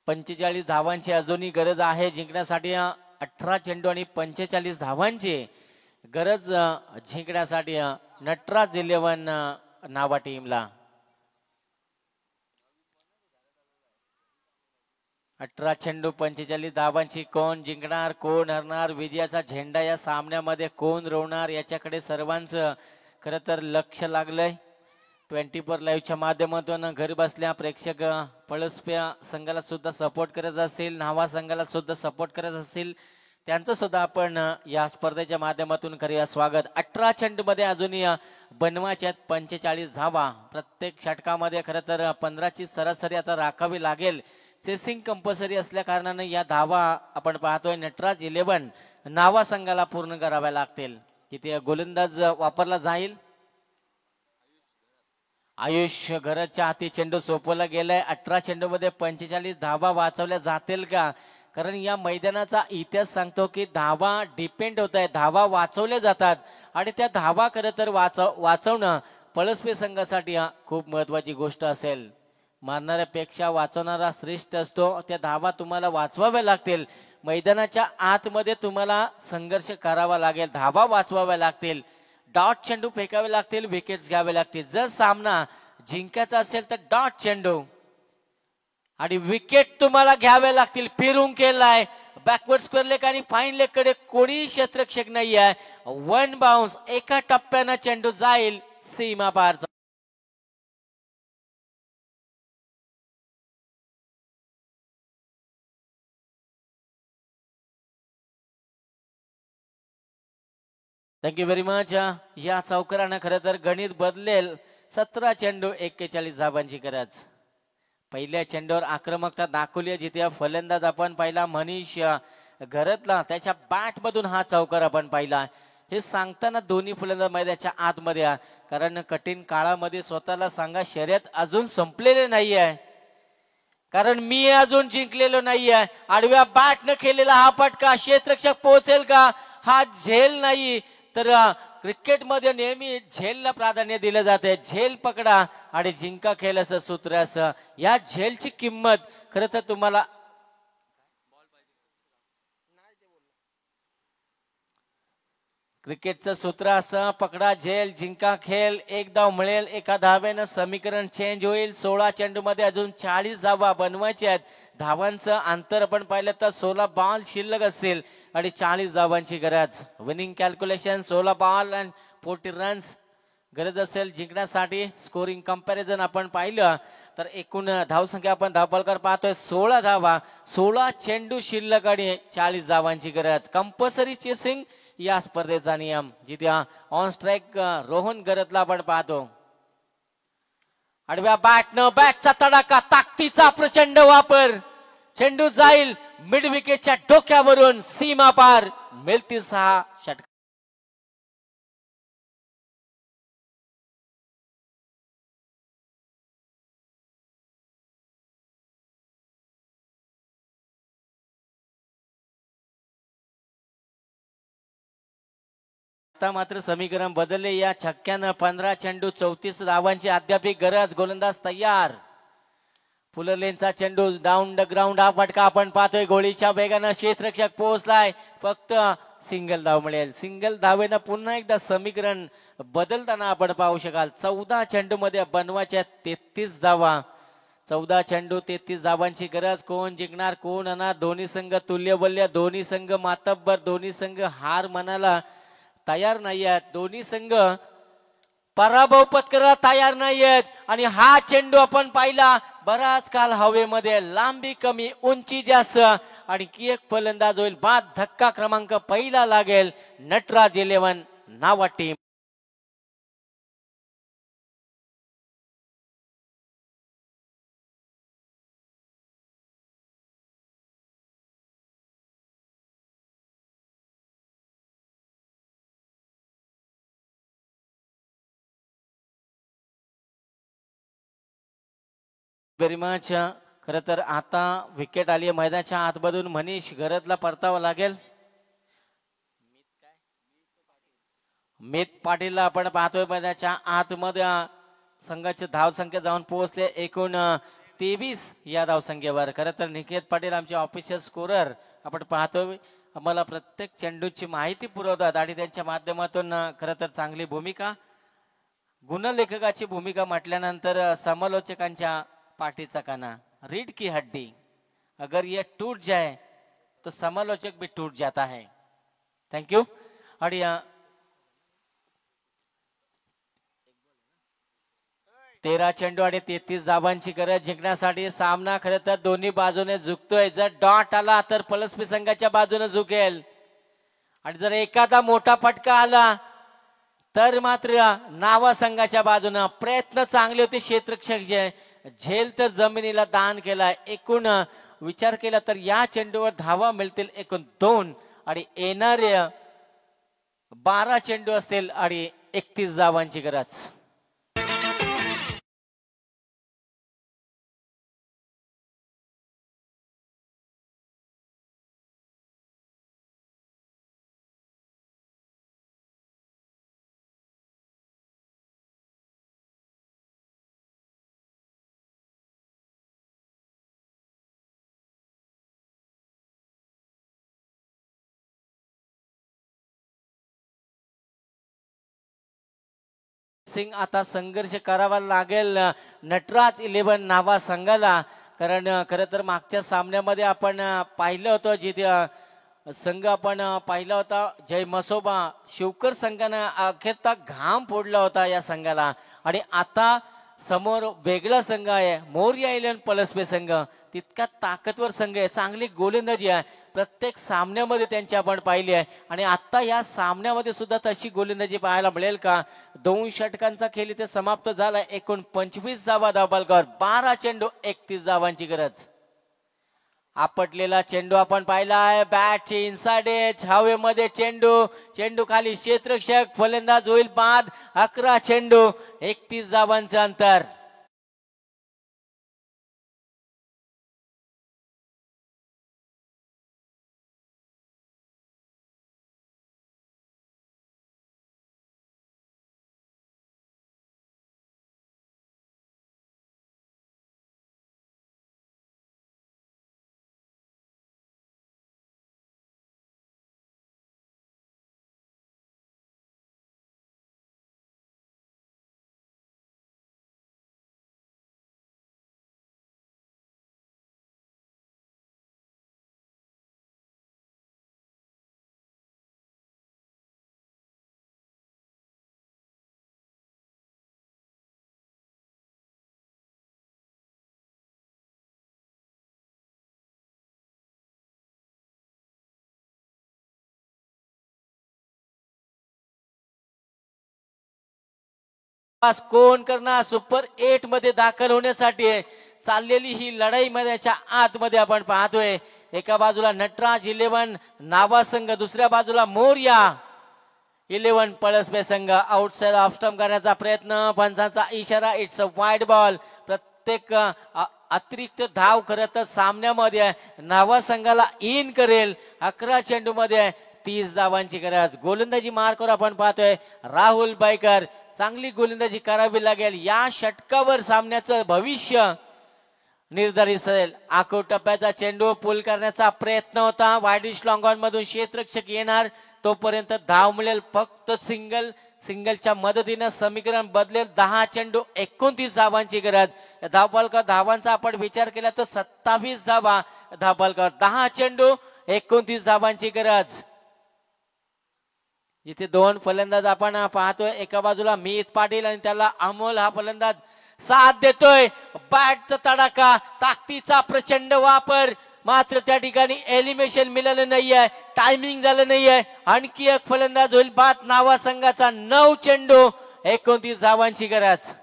45 धावांची अजूनही गरज आहे जिंकण्यासाठी. 18 चेंडू आणि 45 धावांची गरज जिंकण्यासाठी नटराज इलेव्हन नावा टीमला. 18 चेंडू 45 धावांची कोण जिंकणार, कोण हरणार, विजयाचा झेंडा या सामन्यामध्ये कोण रोवणार, याच्याकडे सर्वांचं खरं तर लक्ष लागलंय. 24 लाईव्हच्या माध्यमातून घरी बसल्या प्रेक्षक पळसप्या संघाला सुद्धा सपोर्ट करत असेल, न्हावा संघाला सुद्धा सपोर्ट करत असेल, त्यांचं सुद्धा आपण या स्पर्धेच्या माध्यमातून करूया स्वागत. 18 चेंडू मध्ये अजूनही बनवायच्या 45 धावा. प्रत्येक षटकामध्ये खरं तर 15ची सरासरी आता राखावी लागेल. चेसिंग कंपल्सरी असल्या कारणाने या धावा आपण पाहतोय नटराज इलेव्हन नावा संघाला पूर्ण कराव्या लागतील. तिथे गोलंदाज वापरला जाईल. आयुष घराच्या हाती चेंडू सोपवला गेलाय. 18 चेंडू मध्ये 45 धावा वाचवल्या जातील का? कारण या मैदानाचा इतिहास सांगतो की धावा डिपेंड होत आहे, धावा वाचवल्या जातात आणि त्या धावा खरं तर वाचवणं पळसपे संघासाठी खूप महत्वाची गोष्ट असेल. मारणाऱ्यापेक्षा वाचवणारा श्रेष्ठ असतो. त्या धावा तुम्हाला वाचवाव्या लागतील. मैदानाच्या आतमध्ये तुम्हाला संघर्ष करावा लागेल, धावा वाचवाव्या लागतील, डॉट चेंडू फेकावे लागतील, विकेट्स घ्यावे लागतील. जर सामना जिंकायचा असेल तर डॉट चेंडू आणि विकेट तुम्हाला घ्यावे लागतील. फिरून केलाय बॅकवर्ड स्क्वेअर लेग आणि फाईन लेग कडे कोणी क्षेत्ररक्षक नाही आहे. 1 बाउन्स, एका टप्प्यानं चेंडू जाईल सीमा पार. Thank you very much. या चौकारानं खरं तर गणित बदलेल. 17 चेंडू 41 धावांची गरज. पहिल्या चेंडूवर आक्रमकता दाखवली जिथे फलंदाज आपण पाहिला मनीष घरतला, त्याच्या बॅट मधून हा चौकार आपण पाहिला. हे सांगताना दोन्ही फलंदाज मैदानाच्या आतमध्ये, कारण कठीण काळामध्ये स्वतःला सांगा शर्यत अजून संपलेले नाही आहे, कारण मी अजून जिंकलेलो नाहीये. आडव्या बॅट न खेळलेला हा फटका क्षेत्ररक्षक पोहोचेल का? हा झेल नाही, तर क्रिकेटमध्ये नेहमी झेलला प्राधान्य दिलं जाते. झेल पकडा आणि जिंका खेळ असं सूत्र असं. या झेलची किंमत खरं तर तुम्हाला क्रिकेटचं सूत्र असं, पकडा झेल जिंका खेळ. एक धाव मिळेल, एका धावेनं समीकरण चेंज होईल. 16 चेंडू मध्ये अजून 40 धावा बनवायच्या आहेत. धावांचं अंतर आपण पाहिलं तर 16 बॉल शिल्लक असेल आणि 40 धावांची गरज. Winning calculation 16 ball and 40 runs गरज असेल जिंकण्यासाठी. स्कोरिंग कंपॅरिझन आपण पाहिलं तर एकूण धावसंख्या आपण धावफलकार पाहतोय 16 धावा, 16 चेंडू शिल्लक आणि 40 धावांची गरज. कंपल्सरी चेसिंग या स्पर्धेचा नियम, जिथे ऑन स्ट्राईक रोहन गरतला आपण पाहतो. आडव्या बॅटनं बॅटचा तडाखा, ताकदीचा प्रचंड वापर. चेंडू जाईल मिड विकेटच्या डोक्यावरून सीमा पार. मिळतील 6 षटक. आता मात्र समीकरण बदलले. या छक्क्यानं 15 चेंडू 34 धावांची अद्याप गरज. गोलंदाज तयार. फुलरलेनचा चेंडू डाऊन द ग्राउंड. हा फटका आपण पाहतोय. गोळीच्या वेगानं क्षेत्ररक्षक पोहोचलाय. फक्त सिंगल धाव मिळेल. सिंगल धावेनं पुन्हा एकदा समीकरण बदलताना आपण पाहू शकाल. 14 चेंडू मध्ये बनवायच्या 33 धावा. 14 चेंडू 33 धावांची गरज. कोण जिंकणार कोण होणार. दोन्ही संघ तुल्यबल्य. दोन्ही संघ मातब्बर. दोन्ही संघ हार मनाला तयार नाही आहेत. दोन्ही संघ पराभव पत्करायला तयार नाहीयेत. आणि हा चेंडू आपण पाहिला बराच काल हवेमध्ये. लांबी कमी उंची जास्त. आणि की एक फलंदाज होईल बाद. धक्का क्रमांक पहिला लागेल. नटराज 11 नावा टीम. Very much. खर तर आता विकेट आली आहे मैदानाच्या आतमधून. मनीष गरजला परतावं लागेल. मित पाटीलला आपण पाहतोय मैदानाच्या आतमध्ये. संघाची धावसंख्या जाऊन पोहोचले एकूण 23 या धावसंख्येवर. खर तर निकेत पाटील आमचे ऑफिशियल स्कोरर आपण पाहतोय. आम्हाला प्रत्येक चेंडूची माहिती पुरवतात आणि त्यांच्या माध्यमातून खर तर चांगली भूमिका. गुणलेखकाची भूमिका म्हटल्यानंतर समालोचकांच्या पाठीचा काना. रीड की हड्डी अगर ये टूट जाए तो समालोचक भी टूट जाता है. थँक्यू. आणि 13 चेंडू आणि 33 धावांची गरज जिंकण्यासाठी. सामना खरं तर दोन्ही बाजूने झुकतोय. जर डॉट आला तर पलसपी संघाच्या बाजूने झुकेल. आणि जर एखादा मोठा फटका आला तर मात्र नावा संघाच्या बाजूने. प्रयत्न चांगले होते क्षेत्ररक्षक. झेल तर जमिनीला दान केलाय. एकूण विचार केला तर या चेंडूवर धावा मिळतील एकूण 2. आणि येणारे 12 चेंडू असेल आणि 31 धावांची गरज. सिंग आता संघर्ष करावा लागेल नटराज 11 नावा संघाला. कारण खरं तर मागच्या सामन्यामध्ये आपण पाहिलं होतं जिथे संघ आपण पाहिला होता जय मसोबा शिवकर संघानं अखेरता घाम फोडला होता या संघाला. आणि आता समोर वेगळा संघ आहे मोरया 11 पलसबे संघ. तितका ताकदवर संघ आहे. चांगली गोलंदाजी आहे. प्रत्येक सामन्यामध्ये त्यांची आपण पाहिली आहे. आणि आता या सामन्यामध्ये सुद्धा तशी गोलंदाजी पाहायला मिळेल का. 2 षटकांचा खेळ इथे समाप्त झाला. एकूण 25 धावा धावबालकावर. 12 चेंडू 31 धावांची गरज. आपटलेला चेंडू आपण पाहिला आहे. बॅटची इनसाइड एज. हवेमध्ये चेंडू. चेंडू खाली क्षेत्ररक्षक. फलंदाज होईल बाद. 11 चेंडू 31 धावांचं अंतर. कोण करणार सुपर 8 मध्ये दाखल होण्यासाठी चाललेली ही लढाई मैदानाच्या आतमध्ये आपण पाहतोय. एका बाजूला नटराज 11 नावा संघ. दुसऱ्या बाजूला मोरया 11 पळसबे संघ. आउटसाइड ऑफ स्टंप करण्याचा प्रयत्न. पंचांचा इशारा. It's a wide ball. प्रत्येक अतिरिक्त धाव खरं तर सामन्यामध्ये नावा संघाला इन करेल. 11 चेंडू मध्ये 30 धावांची गरज. गोलंदाजी मार्कवर आपण पाहतोय राहुल बाईकर. चांगली गोलंदाजी करावी लागेल. या षटकावर सामन्याचं भविष्य निर्धारित असेल. आखो टप्प्याचा चेंडू पूल करण्याचा प्रयत्न होता. वाईडिश लॉंग ऑन मधून क्षेत्ररक्षक येणार तोपर्यंत धाव मिळेल फक्त सिंगलच्या मदतीनं समीकरण बदलेल. 10 चेंडू 29 धावांची गरज. धावफलकावर धावांचा आपण विचार केला तर 27 धावा धावफलकावर. 10 चेंडू 29 धावांची गरज. इथे दोन फलंदाज आपण पाहतोय. एका बाजूला मीत पाटील आणि त्याला अमोल हा फलंदाज साथ देतोय. बॅटचा तडाखा, ताकदीचा प्रचंड वापर, मात्र त्या ठिकाणी एलिमिनेशन मिळालं नाहीये, टायमिंग झालं नाहीये. आणखी एक फलंदाज होईल बाद नावा संघाचा. 9 चेंडू 29 धावांची गरज.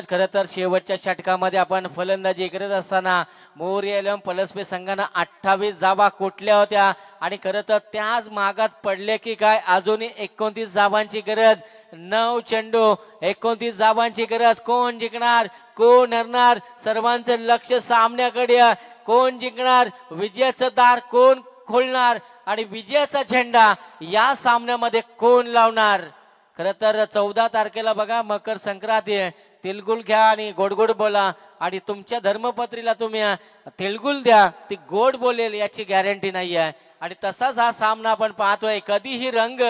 खर तर शेवटच्या षटकामध्ये आपण फलंदाजी करत असताना मोर्या एलम पलसपे संघानं 28 धावा कोटल्या होत्या आणि खरं तर त्याच मागात पडले की काय अजूनही 29 धावांची गरज. 9 चेंडू 29 धावांची गरज. कोण जिंकणार, कोण हरणार, सर्वांचं लक्ष सामन्याकडे. कोण जिंकणार, विजयाचं दार कोण खोलणार आणि विजयाचा झेंडा या सामन्यामध्ये कोण लावणार. खरं तर 14 तारखेला बघा मकर संक्रांती आहे. तिलगुल घ्या आणि गोड गोड बोला आणि तुमच्या धर्मपत्रीला तुम्ही तिलगुल द्या, ती गोड बोलेल याची गॅरंटी नाही आहे. आणि तसाच हा सामना आपण पाहतोय. कधीही रंग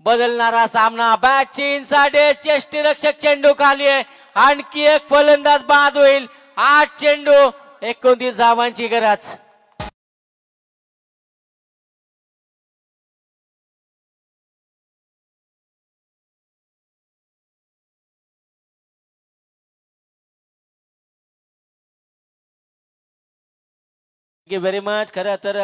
बदलणारा सामना. बॅटची इनसाइड यष्टीरक्षक चेंडू खाली आहे. आणखी एक फलंदाज बाद होईल. 8 चेंडू 29 धावांची गरज. Very much. खरं तर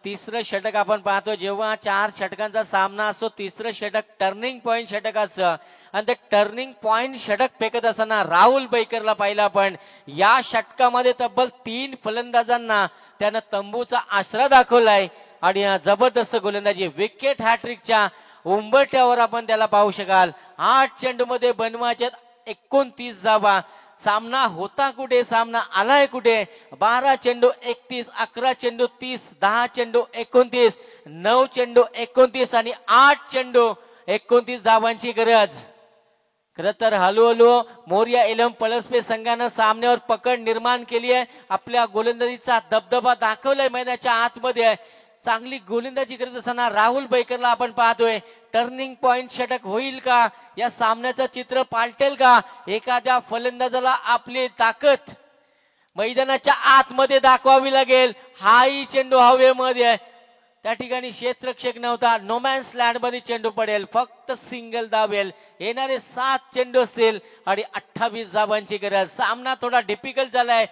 तिसरं षटक आपण पाहतो. जेव्हा 4 षटकांचा सामना असतो तिसरं षटक टर्निंग पॉइंट षटक असतं आणि ते टर्निंग पॉइंट षटक फेकत असताना राहुल बैकरला पाहिलं आपण. या षटकामध्ये तब्बल 3 फलंदाजांना त्यानं तंबूचा आसरा दाखवलाय आणि जबरदस्त गोलंदाजी. विकेट हॅट्रिकच्या उंबरठ्यावर आपण त्याला पाहू शकाल. 8 चेंडू मध्ये बनवायचे 29 धावा. सामना होता कुठे, सामना आलाय कुठे. 12 चेंडू 31, 11 चेंडू 30, 10 चेंडू 29, 9 चेंडू 29 आणि 8 चेंडू 29 धावांची गरज. खरं तर हळूहळू मोर्या एलम पलसपे संघानं सामन्यावर पकड निर्माण केली आहे. आपल्या गोलंदाजीचा दबदबा दाखवलाय मैदानाच्या आतमध्ये. चांगली गोलंदाजी करत असताना राहुल बैकरला आपण पाहतोय. टर्निंग पॉइंट षटक होईल का, या सामन्याचं चित्र पालटेल का. एखाद्या फलंदाजाला आपली ताकद मैदानाच्या आतमध्ये दाखवावी लागेल. हाही चेंडू हवेमध्ये, त्या ठिकाणी क्षेत्ररक्षक नव्हता. नोमॅन्स लँड मध्ये चेंडू पडेल, फक्त सिंगल धावेल. येणारे 7 चेंडू असतील आणि 28 धावांची गरज. सामना थोडा डिफिकल्ट झालाय.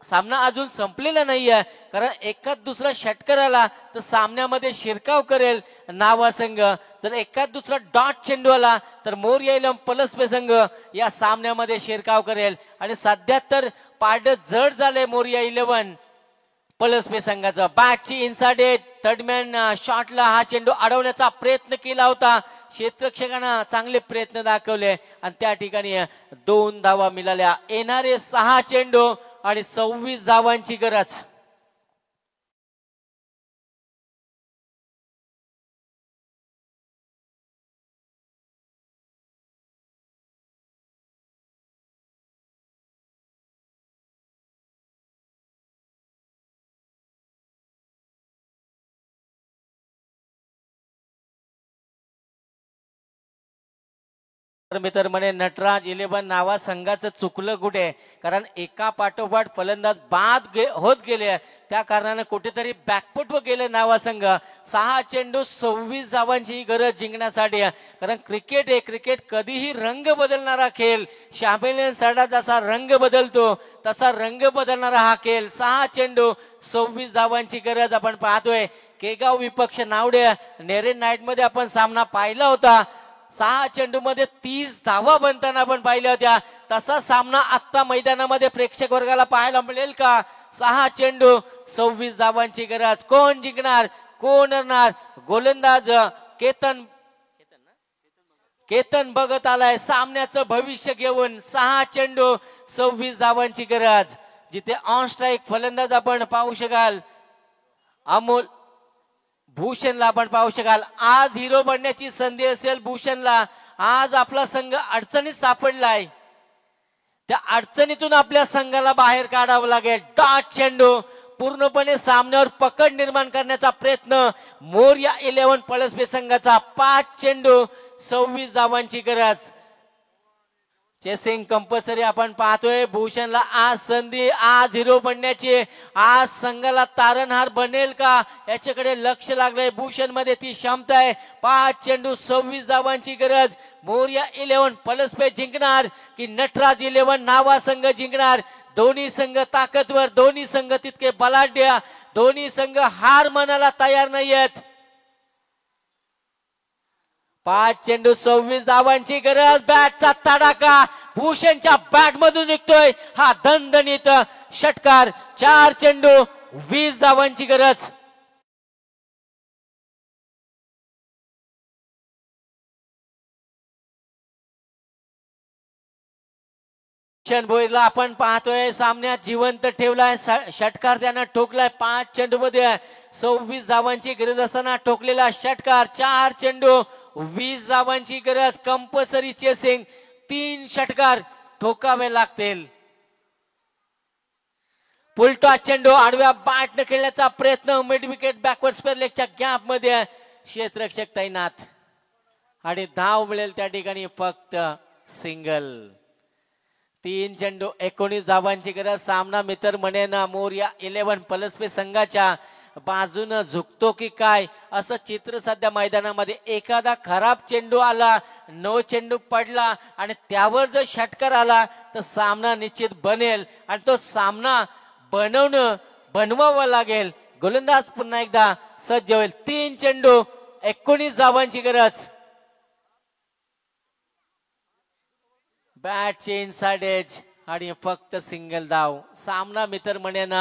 सामना अजून संपलेला नाहीये, कारण एखाद दुसरा षटकर आला तर सामन्यामध्ये शिरकाव करेल नावा संघ. जर एखाद दुसरा डॉट चेंडू आला तर मोर्या एलम पलसपे संघ या सामन्यामध्ये शिरकाव करेल. आणि सध्या तर पारड जड झाले मोर्या 11 पलसपे संघाचा. बॅटची इनसाइड थर्डमॅन शॉटला हा चेंडू अडवण्याचा प्रयत्न केला होता. क्षेत्ररक्षकांना चांगले प्रयत्न दाखवले आणि त्या ठिकाणी 2 धावा मिळाल्या. येणारे 6 चेंडू आणि 26 धावांची गरज. मित्र म्हणे नटराज 11 नावा संघाचं चुकलं कुठे, कारण एका पाठोपाठ फलंदाज बाद होत गेले, त्या कारणाने कुठेतरी बॅकफुटवर गेले नावा संघ. 6 चेंडू 26 धावांची गरज जिंकण्यासाठी. कारण क्रिकेट हे क्रिकेट कधीही रंग बदलणारा खेळ. शामिल सडा जसा रंग बदलतो तसा रंग बदलणारा हा खेळ. 6 चेंडू 26 धावांची गरज आपण पाहतोय. केगाव विपक्ष नावडे नेरे नाईट मध्ये आपण सामना पाहिला होता. 6 चेंडू मध्ये 30 धावा बनताना आपण पाहिल्या होत्या. तसा सामना आता मैदानामध्ये प्रेक्षक वर्गाला पाहायला मिळेल का. 6 चेंडू 26 धावांची गरज. कोण जिंकणार, कोण हरणार? गोलंदाज केतन बघत आलाय सामन्याचं भविष्य घेऊन. 6 चेंडू 26 धावांची गरज. जिथे ऑन स्ट्राईक फलंदाज आपण पाहू शकाल अमोल भूषणला आपण पाहू शकाल. आज हिरो बनण्याची संधी असेल भूषणला. आज आपला संघ अडचणीत सापडलाय. त्या अडचणीतून आपल्या संघाला बाहेर काढावं लागेल. डॉट चेंडू पूर्णपणे सामन्यावर पकड निर्माण करण्याचा प्रयत्न मोरया 11 पळसपे संघाचा. 5 चेंडू 26 धावांची गरज. चेसिंग कंपल्सरी आपण पाहतोय. भूषणला आज संधी, आज हिरो बनण्याची. आज संघाला तारणहार बनेल का याच्याकडे लक्ष लागलंय. भूषण मध्ये ती क्षमता आहे. 5 चेंडू 26 धावांची गरज. मोरया 11 पळसपे जिंकणार की नटराज 11 नावा संघ जिंकणार? दोन्ही संघ ताकदवर, दोन्ही संघ तितके बलाढ्य, दोन्ही संघ हार मानायला तयार नाहीयेत. 5 चेंडू 26 धावांची गरज. बॅटचा तडाखा भूषणच्या बॅट मधून निघतोय. हा दणदणीत षटकार. 4 चेंडू 20 धावांची गरज. भोईरला आपण पाहतोय सामन्यात जिवंत ठेवलाय. षटकार त्यानं ठोकलाय. 5 चेंडू मध्ये 26 धावांची गरज असताना ठोकलेला षटकार. 4 चेंडू 20 धावांची गरज. Compulsory chasing. 3 षटकार ठोकावे लागतील. पुलटॉस चेंडू आडव्या बॅटने खेळण्याचा प्रयत्न. मिड विकेट बॅकवर्ड स्क्वेअर लेगच्या गॅप मध्ये क्षेत्ररक्षक तैनात आणि धाव मिळेल त्या ठिकाणी फक्त सिंगल. 3 चेंडू 19 धावांची गरज. सामना मित्र म्हणेन मोरया 11 पळसपे संघाच्या बाजूनं झुकतो की काय असं चित्र सध्या मैदानामध्ये. एखादा खराब चेंडू आला, नो चेंडू पडला आणि त्यावर जर षटकार आला तर सामना निश्चित बनेल आणि तो सामना बनवावा लागेल. गोलंदाज पुन्हा एकदा सज्ज होईल. 3 चेंडू 19 धावांची गरज. बॅटचे इनसाइड एज आणि फक्त सिंगल धाव. सामना मित्र म्हणेन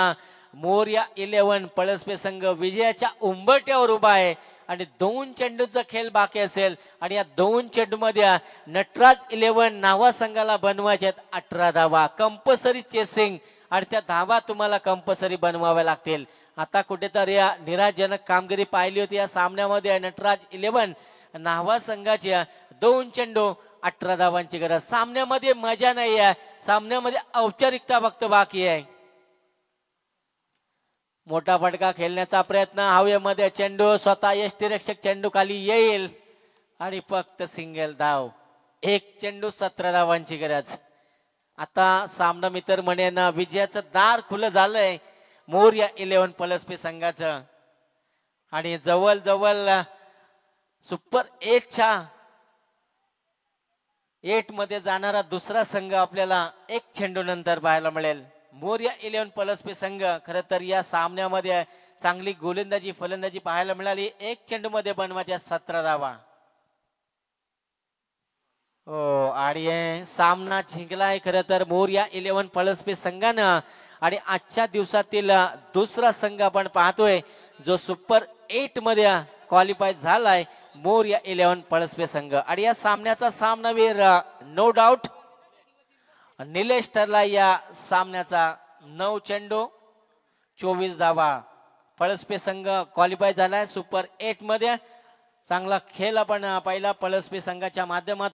मोरया 11 पळसपे संघ विजयाच्या उंबरठ्यावर उभा आहे आणि 2 चेंडूचा खेळ बाकी असेल आणि या 2 चेंडू मध्ये नटराज 11 नावा संघाला बनवायचे 18 धावा. कंपल्सरी चेसिंग आणि त्या धावा तुम्हाला कंपल्सरी बनवाव्या लागतील. आता कुठेतरी निराशजनक कामगिरी पाहिली होती या सामन्यामध्ये. नटराज 11 नावा संघाची 2 चेंडू 18 धावांची गरज. सामन्यामध्ये मजा नाही आहे. सामन्यामध्ये औपचारिकता फक्त बाकी आहे. मोठा फटका खेळण्याचा प्रयत्न. हवेमध्ये चेंडू स्वतः यष्टीरक्षक चेंडू खाली येईल आणि फक्त सिंगल धाव. 1 चेंडू 17 धावांची गरज. आता सामना मित्र म्हणेन विजयाचं दार खुलं झालंय मोरया 11 पळसपे संघाचं आणि जवळ जवळ सुपर 8 मध्ये जाणारा दुसरा संघ आपल्याला 1 चेंडू नंतर पाहायला मिळेल. मोरया 11 पळसपे संघ खरं तर या सामन्यामध्ये चांगली गोलंदाजी फलंदाजी पाहायला मिळाली. 1 चेंडू मध्ये बनवायच्या 17 धावा. हो आणि सामना जिंकलाय खरं तर मोरया 11 पळसपे संघानं आणि आजच्या दिवसातील दुसरा संघ आपण पाहतोय जो सुपर 8 मध्ये क्वालिफाय झालाय मोरया 11 पळसपे संघ. आणि या सामन्याचा सामनावीर नो डाऊट निलेश ठरला. या सामन्याचा 9 चेंडू 24 धावा. पळसपे संघ क्वालिफाय झालाय सुपर 8 मध्ये. चांगला खेळ आपण पाहिला पळसपे संघाच्या माध्यमातून.